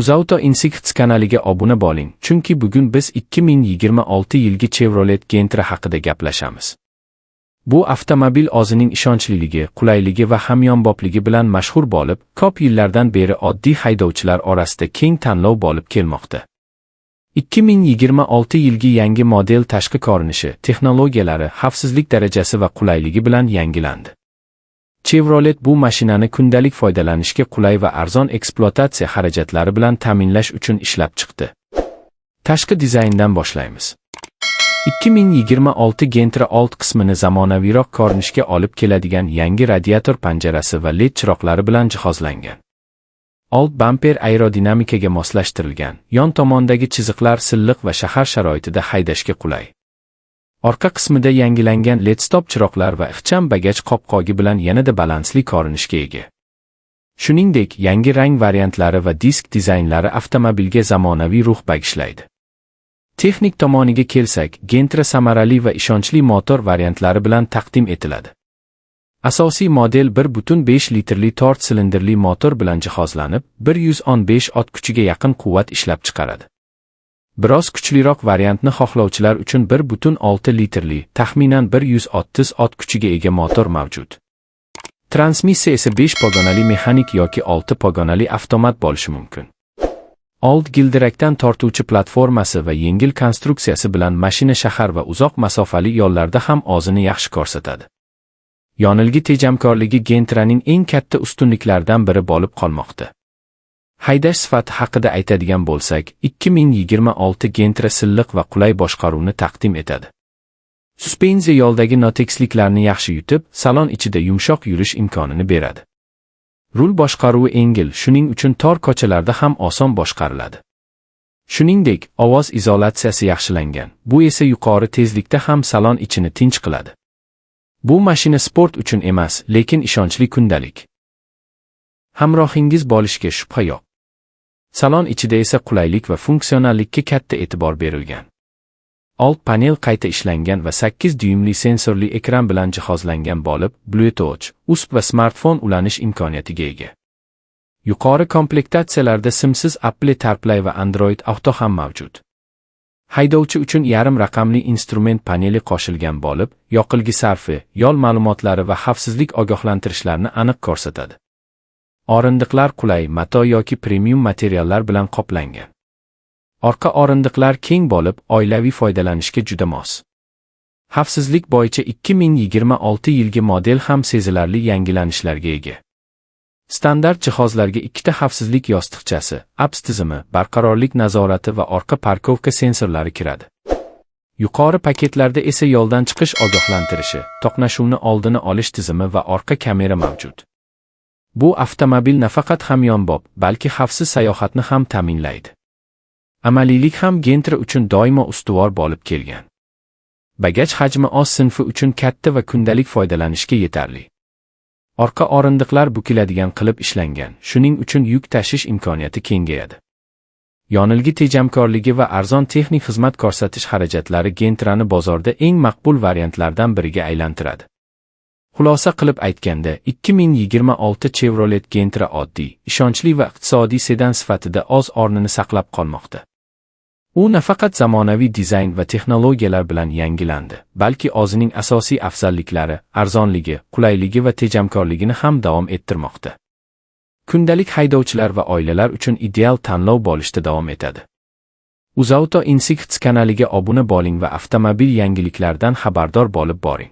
UzAuto Insights kanaliga obuna bo'ling, chunki bugun biz 2026 yilgi Chevrolet Gentra haqida gaplashamiz. Bu avtomobil o'zining ishonchliligi, qulayligi va hamyonbopligi bilan mashhur bo'lib, ko'p yillardan beri oddiy haydovchilar orasida keng tanlov bo'lib kelmoqda. 2026 yilgi yangi model tashqi ko'rinishi, texnologiyalari, xavfsizlik darajasi va qulayligi bilan yangilandi. Chevrolet bu mashinani kundalik foydalanishga qulay va arzon ekspluatatsiya xarajatlari bilan ta'minlash uchun ishlab chiqdi. Tashqi dizayndan boshlaymiz. 2026 Gentra old qismini zamonaviyroq ko'rinishga olib keladigan yangi radiator panjarasi va LED chiroqlari bilan jihozlangan. Old bamper aerodinamikaga moslashtirilgan, yon tomondagi chiziqlar silliq va shahar sharoitida haydashga qulay. Orqa qismida yangilangan LED stop chiroqlar va ixcham bagaj qopqog'i bilan yanada balansli ko'rinishga ega. Shuningdek, yangi rang variantlari va disk dizaynlari avtomobilga zamonaviy ruh bag'ishlaydi. Texnik tomoniga kelsak, Gentra samarali va ishonchli motor variantlari bilan taqdim etiladi. Asosiy model 1.5 litrli 4 silindrli motor bilan jihozlanib, 115 ot kuchiga yaqin quvvat ishlab chiqaradi. Biroz kuchliroq variantni xohlovchilar uchun 1.6 litrli, taxminan 130 ot kuchiga ega motor mavjud. Transmissiya esa 5 pogonali mexanik yoki 6 pogonali avtomat bo'lishi mumkin. Old gildirakdan tortuvchi platformasi va yengil konstruksiyasi bilan mashina shahar va uzoq masofali yo'llarda ham o'zini yaxshi ko'rsatadi. Yonilg'i tejamkorligi Gentraning eng katta ustunliklaridan biri bo'lib qolmoqda. Haydash sifati haqida aytadigan bo'lsak, 2026 Gentra silliq va qulay boshqaruvni taqdim etadi. Suspenziya yo'ldagi notekisliklarni yaxshi yutib, salon ichida yumshoq yurish imkonini beradi. Rul boshqaruvi yengil, shuning uchun tor ko'chalarda ham oson boshqariladi. Shuningdek, ovoz izolyatsiyasi yaxshilangan. Bu esa yuqori tezlikda ham salon ichini tinch qiladi. Bu mashina sport uchun emas, lekin ishonchli kundalik. Hamrohingiz bo'lishiga shubha yo'q. Salon ichida esa qulaylik va funksionallikka katta e'tibor berilgan. Old panel qayta ishlangan va 8 dyumli sensorli ekran bilan jihozlangan bo'lib, Bluetooth, USB va smartfon ulanish imkoniyatiga ega. Yuqori komplektatsiyalarda simsiz Apple CarPlay va Android Auto ham mavjud. Haydovchi uchun yarim raqamli instrument paneli qo'shilgan bo'lib, yoqilg'i sarfi, yo'l ma'lumotlari va xavfsizlik ogohlantirishlarini aniq ko'rsatadi. O'rindiqlar qulay, mato yoki premium materiallar bilan qoplangan. Orqa o'rindiqlar keng bo'lib, oilaviy foydalanishga juda mos. Xavfsizlik bo'yicha 2026 yilgi model ham sezilarli yangilanishlarga ega. Standart jihozlarga ikkita xavfsizlik yostiqchasi, ABS tizimi, barqarorlik nazorati va orqa parkovka sensorlari kiradi. Yuqori paketlarda esa yo'ldan chiqish ogohlantirishi, to'qnashuvni oldini olish tizimi va orqa kamera mavjud. Bu avtomobil nafaqat hamyonbop, balki xavfsiz sayohatni ham ta'minlaydi. Amaliylik ham Gentra uchun doimo ustuvor bo'lib kelgan. Bagaj hajmi oz sinfi uchun katta va kundalik foydalanishga yetarli. Orqa o'rindiqlar bukiladigan qilib ishlangan, shuning uchun yuk tashish imkoniyati kengayadi. Yonilg'i tejamkorligi va arzon texnik xizmat ko'rsatish xarajatlari Gentrani bozorda eng maqbul variantlardan biriga aylantiradi. Xulosa qilib aytganda, 2026 Chevrolet Gentra oddiy, ishonchli va iqtisodiy sedan sifatida o'z o'rnini saqlab qolmoqda. U nafaqat zamonaviy dizayn va texnologiyalar bilan yangilandi, balki o'zining asosiy afzalliklari, arzonligi, qulayligi va tejamkorligini ham davom ettirmoqda. Kundalik haydovchilar va oilalar uchun ideal tanlov bo'lishda davom etadi. UzAuto Insights kanaliga obuna bo'ling va avtomobil yangiliklaridan xabardor bo'lib boring.